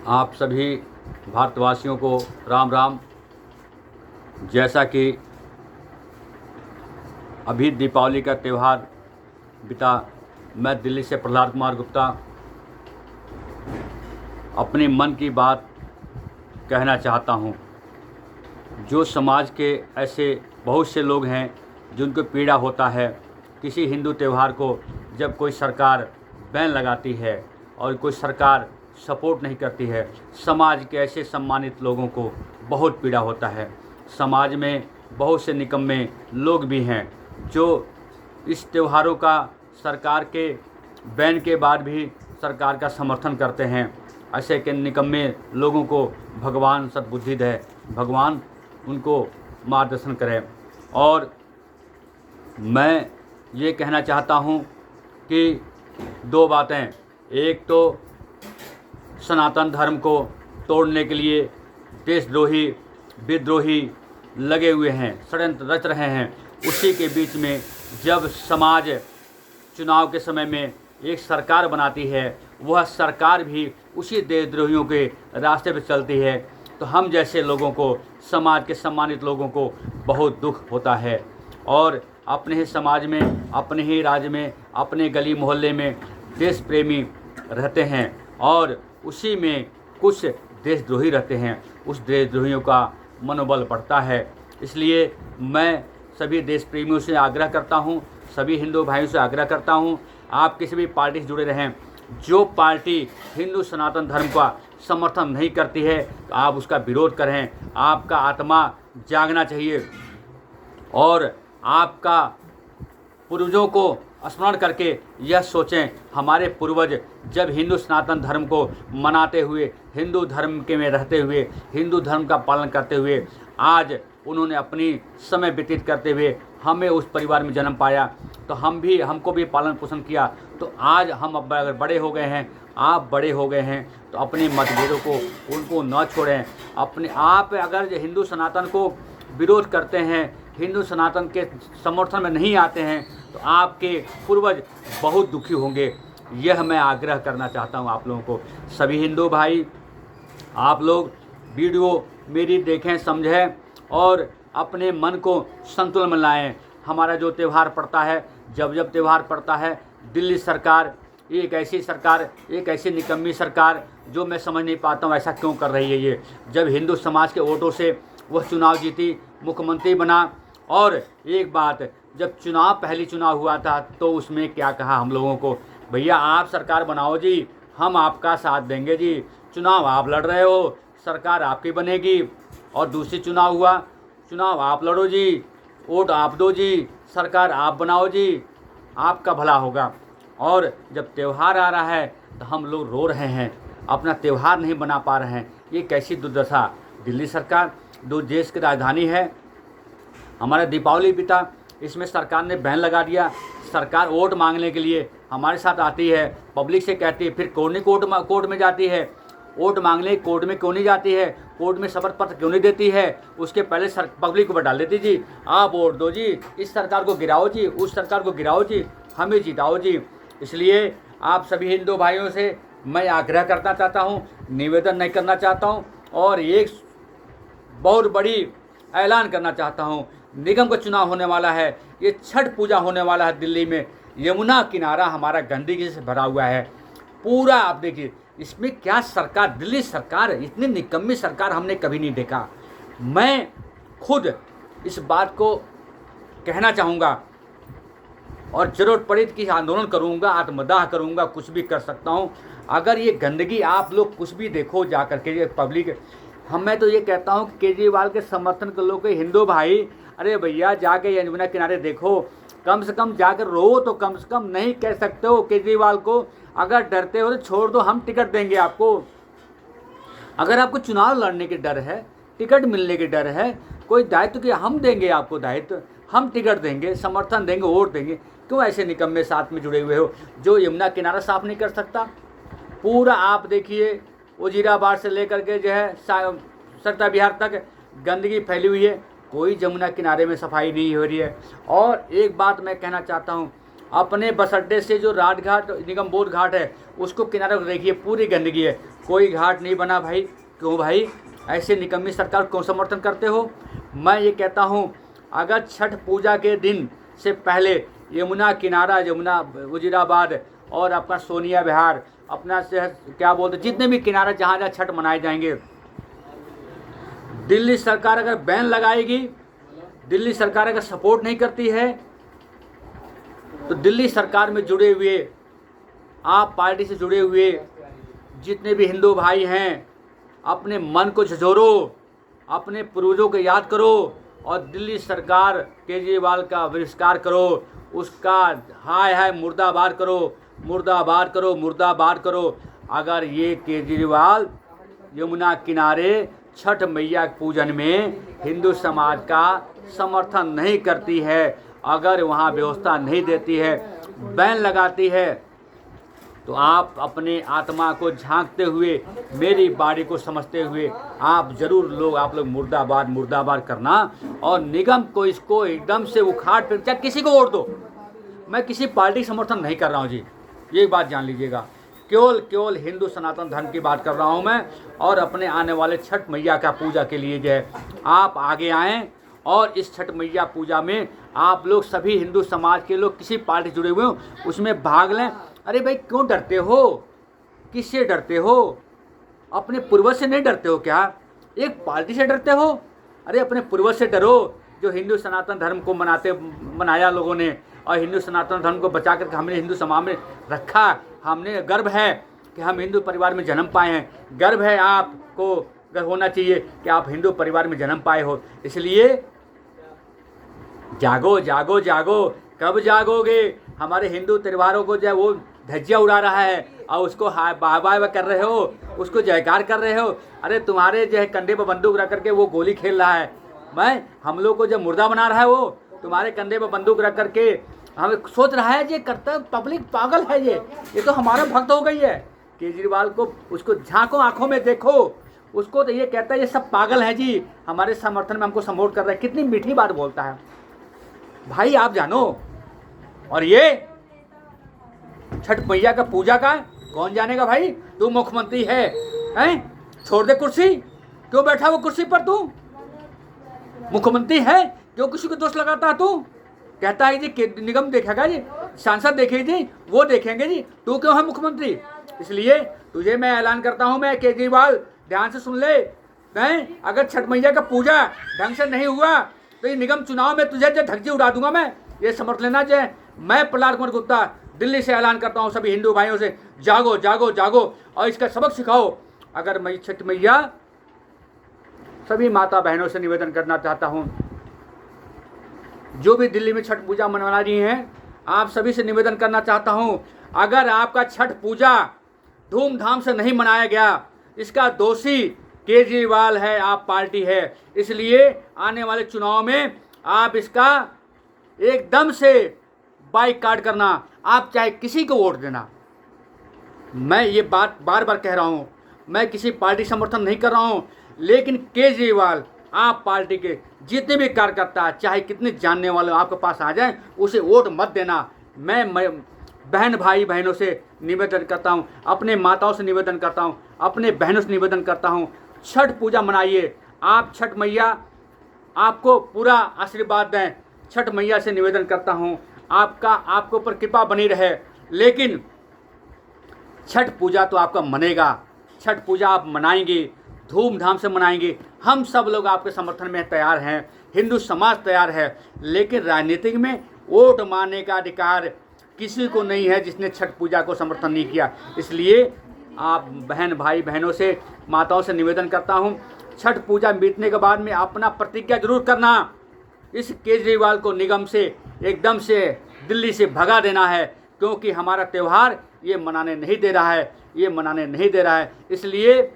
आप सभी भारतवासियों को राम राम। जैसा कि अभी दीपावली का त्यौहार बीता, मैं दिल्ली से प्रहलाद कुमार गुप्ता अपनी मन की बात कहना चाहता हूँ। जो समाज के ऐसे बहुत से लोग हैं जिनको पीड़ा होता है किसी हिंदू त्यौहार को जब कोई सरकार बैन लगाती है और कोई सरकार सपोर्ट नहीं करती है, समाज के ऐसे सम्मानित लोगों को बहुत पीड़ा होता है। समाज में बहुत से निकम्मे लोग भी हैं जो इस त्योहारों का सरकार के बैन के बाद भी सरकार का समर्थन करते हैं। ऐसे के निकम्मे लोगों को भगवान सद्बुद्धि दे, भगवान उनको मार्गदर्शन करें। और मैं ये कहना चाहता हूँ कि दो बातें। एक तो सनातन धर्म को तोड़ने के लिए देशद्रोही विद्रोही लगे हुए हैं, षड्यंत्र रच रहे हैं। उसी के बीच में जब समाज चुनाव के समय में एक सरकार बनाती है, वह सरकार भी उसी देशद्रोहियों के रास्ते पर चलती है, तो हम जैसे लोगों को, समाज के सम्मानित लोगों को बहुत दुख होता है। और अपने ही समाज में, अपने ही राज्य में, अपने गली मोहल्ले में देश प्रेमी रहते हैं और उसी में कुछ देशद्रोही रहते हैं। उस देशद्रोहियों का मनोबल बढ़ता है। इसलिए मैं सभी देश प्रेमियों से आग्रह करता हूं, सभी हिंदू भाइयों से आग्रह करता हूं, आप किसी भी पार्टी से जुड़े रहें। जो पार्टी हिंदू सनातन धर्म का समर्थन नहीं करती है तो आप उसका विरोध करें। आपका आत्मा जागना चाहिए और आपका पूर्वजों को स्मरण करके यह सोचें, हमारे पूर्वज जब हिंदू सनातन धर्म को मनाते हुए, हिंदू धर्म के में रहते हुए, हिंदू धर्म का पालन करते हुए, आज उन्होंने अपनी समय व्यतीत करते हुए हमें उस परिवार में जन्म पाया, तो हमको भी पालन पोषण किया। तो आज हम अब अगर बड़े हो गए हैं, आप बड़े हो गए हैं, तो अपने मतभेदों को उनको न छोड़ें। अपने आप अगर हिंदू सनातन को विरोध करते हैं, हिंदू सनातन के समर्थन में नहीं आते हैं, तो आपके पूर्वज बहुत दुखी होंगे। यह मैं आग्रह करना चाहता हूं आप लोगों को। सभी हिंदू भाई, आप लोग वीडियो मेरी देखें, समझें और अपने मन को संतुलन में लाएं। हमारा जो त्यौहार पड़ता है, जब त्यौहार पड़ता है, दिल्ली सरकार एक ऐसी सरकार, एक ऐसी निकम्मी सरकार जो मैं समझ नहीं पाता हूँ ऐसा क्यों कर रही है ये। जब हिंदू समाज के वोटों से वह चुनाव जीती, मुख्यमंत्री बना, और एक बात, जब पहली चुनाव हुआ था तो उसमें क्या कहा हम लोगों को, भैया आप सरकार बनाओ जी, हम आपका साथ देंगे जी, चुनाव आप लड़ रहे हो, सरकार आपकी बनेगी। और दूसरी चुनाव हुआ, चुनाव आप लड़ो जी, वोट आप दो जी, सरकार आप बनाओ जी, आपका भला होगा। और जब त्यौहार आ रहा है तो हम लोग रो रहे हैं, अपना त्यौहार नहीं बना पा रहे हैं। ये कैसी दुर्दशा। दिल्ली सरकार जो देश की राजधानी है, हमारा दीपावली बीता, इसमें सरकार ने बैन लगा दिया। सरकार वोट मांगने के लिए हमारे साथ आती है, पब्लिक से कहती है, फिर कोर्ट में जाती है। वोट मांगने कोर्ट में क्यों नहीं जाती है, कोर्ट में शपथ पत्र क्यों नहीं देती है, उसके पहले पब्लिक को डाल देती जी, आप वोट दो जी, इस सरकार को गिराओ जी, उस सरकार को गिराओ जी, हमें जिताओ जी। इसलिए आप सभी हिंदू भाइयों से मैं आग्रह करना चाहता हूँ, निवेदन नहीं करना चाहता हूँ, और एक बहुत बड़ी ऐलान करना चाहता हूँ। निगम का चुनाव होने वाला है, ये छठ पूजा होने वाला है दिल्ली में। यमुना किनारा हमारा गंदगी से भरा हुआ है पूरा। आप देखिए इसमें क्या सरकार, दिल्ली सरकार, इतनी निकम्मी सरकार हमने कभी नहीं देखा। मैं खुद इस बात को कहना चाहूँगा और ज़रूरत पड़ी कि आंदोलन करूँगा, आत्मदाह करूँगा, कुछ भी कर सकता हूँ। अगर ये गंदगी आप लोग कुछ भी देखो जा करके, ये पब्लिक, मैं तो ये कहता हूँ कि केजरीवाल के समर्थन कर लो। हिंदू भाई, अरे भैया जाके यमुना किनारे देखो, कम से कम जाकर रो, तो कम से कम नहीं कह सकते हो केजरीवाल को, अगर डरते हो तो छोड़ दो, हम टिकट देंगे आपको। अगर आपको चुनाव लड़ने के डर है, टिकट मिलने के डर है, कोई दायित्व कि हम देंगे आपको दायित्व, हम टिकट देंगे, समर्थन देंगे, वोट देंगे। क्यों ऐसे निकम्मे साथ में जुड़े हुए हो जो यमुना किनारा साफ नहीं कर सकता? पूरा आप देखिए, वजीराबाद से लेकर के जो है सरता बिहार तक गंदगी फैली हुई है, कोई यमुना किनारे में सफाई नहीं हो रही है। और एक बात मैं कहना चाहता हूँ, अपने बस अड्डे से जो राज घाट निगम बोध घाट है उसको किनारे देखिए, पूरी गंदगी है, कोई घाट नहीं बना भाई। क्यों भाई, ऐसे निकम्मी सरकार को समर्थन करते हो? मैं ये कहता हूँ, अगर छठ पूजा के दिन से पहले यमुना किनारा, यमुना वजीराबाद और अपना सोनिया विहार, अपना शहर क्या बोलते, जितने भी किनारा जहाँ जहाँ छठ मनाए जाएंगे, दिल्ली सरकार अगर बैन लगाएगी, दिल्ली सरकार अगर सपोर्ट नहीं करती है, तो दिल्ली सरकार में जुड़े हुए, आप पार्टी से जुड़े हुए जितने भी हिंदू भाई हैं, अपने मन को झंझोरो, अपने पूर्वजों को याद करो और दिल्ली सरकार केजरीवाल का बहिष्कार करो, उसका हाय हाय मुर्दाबाद करो, मुर्दाबाद करो, मुर्दाबाद करो। अगर ये केजरीवाल यमुना किनारे छठ मैया पूजन में हिंदू समाज का समर्थन नहीं करती है, अगर वहाँ व्यवस्था नहीं देती है, बैन लगाती है, तो आप अपने आत्मा को झांकते हुए, मेरी बाड़ी को समझते हुए आप ज़रूर आप लोग मुर्दाबाद मुर्दाबाद करना और निगम को इसको एकदम से उखाड़ फेंक, चाहे किसी को वोट दो। मैं किसी पार्टी का समर्थन नहीं कर रहा हूँ जी, ये बात जान लीजिएगा। केवल हिंदू सनातन धर्म की बात कर रहा हूँ मैं, और अपने आने वाले छठ मैया का पूजा के लिए जो है आप आगे आएँ और इस छठ मैया पूजा में आप लोग सभी हिंदू समाज के लोग किसी पार्टी जुड़े हुए हो उसमें भाग लें। अरे भाई, क्यों डरते हो? किससे डरते हो? अपने पूर्वज से नहीं डरते हो क्या? एक पार्टी से डरते हो? अरे अपने पूर्वज से डरो, जो हिंदू सनातन धर्म को मनाया लोगों ने, और हिंदू सनातन धर्म को बचा करके हमने हिंदू समाज में रखा। हमने गर्व है कि हम हिंदू परिवार में जन्म पाए हैं, गर्व है, आपको गर्व होना चाहिए कि आप हिंदू परिवार में जन्म पाए हो। इसलिए जागो जागो जागो, कब जागोगे? हमारे हिंदू त्योहारों को जो है वो धज्जियाँ उड़ा रहा है और उसको बाय बाय कर रहे हो, उसको जयकार कर रहे हो। अरे तुम्हारे जो है कंधे पर बंदूक रख करके वो गोली खेल रहा है, हम लोग को जब मुर्दा बना रहा है, वो तुम्हारे कंधे पर बंदूक रख करके हमें सोच रहा है ये करता, पब्लिक पागल है, ये तो हमारा भक्त हो गई है। केजरीवाल को, उसको झांको, आंखों में देखो, उसको तो ये कहता है ये सब पागल है जी, हमारे समर्थन में हमको सपोर्ट कर रहा है। कितनी मीठी बात बोलता है भाई, आप जानो। और ये छठ मैया का पूजा का कौन जानेगा भाई? तू मुख्यमंत्री हैं? छोड़ दे कुर्सी, क्यों बैठा वो कुर्सी पर? तू मुख्यमंत्री है, क्यों किसी को दोष लगाता है? तू कहता है जी निगम देखेगा जी, सांसद देखेगी जी, वो देखेंगे जी, तू क्यों है मुख्यमंत्री? इसलिए तुझे मैं ऐलान करता हूं, मैं केजरीवाल, ध्यान से सुन ले, अगर छठ मैया का पूजा ढंग से नहीं हुआ तो ये निगम चुनाव में तुझे जो धज्जी उड़ा दूंगा मैं, ये समझ लेना। जो मैं प्रहलाद कुमार गुप्ता दिल्ली से ऐलान करता हूँ सभी हिंदू भाइयों से, जागो जागो जागो और इसका सबक सिखाओ। अगर मैं छठ मैया, सभी माता बहनों से निवेदन करना चाहता हूँ, जो भी दिल्ली में छठ पूजा मना रही हैं, आप सभी से निवेदन करना चाहता हूँ, अगर आपका छठ पूजा धूमधाम से नहीं मनाया गया, इसका दोषी केजरीवाल है, आप पार्टी है। इसलिए आने वाले चुनाव में आप इसका एकदम से बाइकाट करना, आप चाहे किसी को वोट देना। मैं ये बात बार बार कह रहा हूँ, मैं किसी पार्टी समर्थन नहीं कर रहा हूँ, लेकिन केजरीवाल, आप पार्टी के जितने भी कार्यकर्ता, चाहे कितने जानने वाले आपके पास आ जाएं, उसे वोट मत देना। मैं बहन भाई बहनों से निवेदन करता हूँ, अपने माताओं से निवेदन करता हूँ, अपने बहनों से निवेदन करता हूँ, छठ पूजा मनाइए। आप छठ मैया आपको पूरा आशीर्वाद दें, छठ मैया से निवेदन करता हूँ, आपके ऊपर कृपा बनी रहे। लेकिन छठ पूजा तो आपका मनेगा, छठ पूजा आप मनाएंगे, धूमधाम से मनाएंगे, हम सब लोग आपके समर्थन में तैयार हैं, हिंदू समाज तैयार है। लेकिन राजनीतिक में वोट मांगने का अधिकार किसी को नहीं है जिसने छठ पूजा को समर्थन नहीं किया। इसलिए आप बहन भाई बहनों से, माताओं से निवेदन करता हूँ, छठ पूजा बीतने के बाद में अपना प्रतिज्ञा जरूर करना, इस केजरीवाल को निगम से एकदम से दिल्ली से भगा देना है, क्योंकि हमारा त्यौहार ये मनाने नहीं दे रहा है, ये मनाने नहीं दे रहा है। इसलिए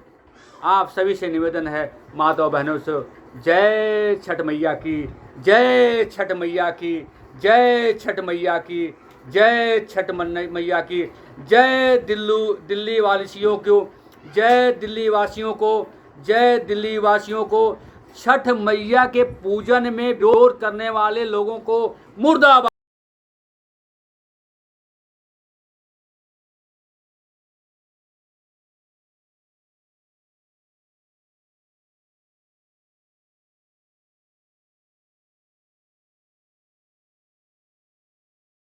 आप सभी से निवेदन है, माताओं बहनों से, जय छठ मैया की, जय छठ मैया की, जय छठ मैया की, जय छठ मैया की, जय दिल्ली वासियों को, जय दिल्ली वासियों को, जय दिल्ली वासियों को। छठ मैया के पूजन में विरोध करने वाले लोगों को मुर्दाबाद।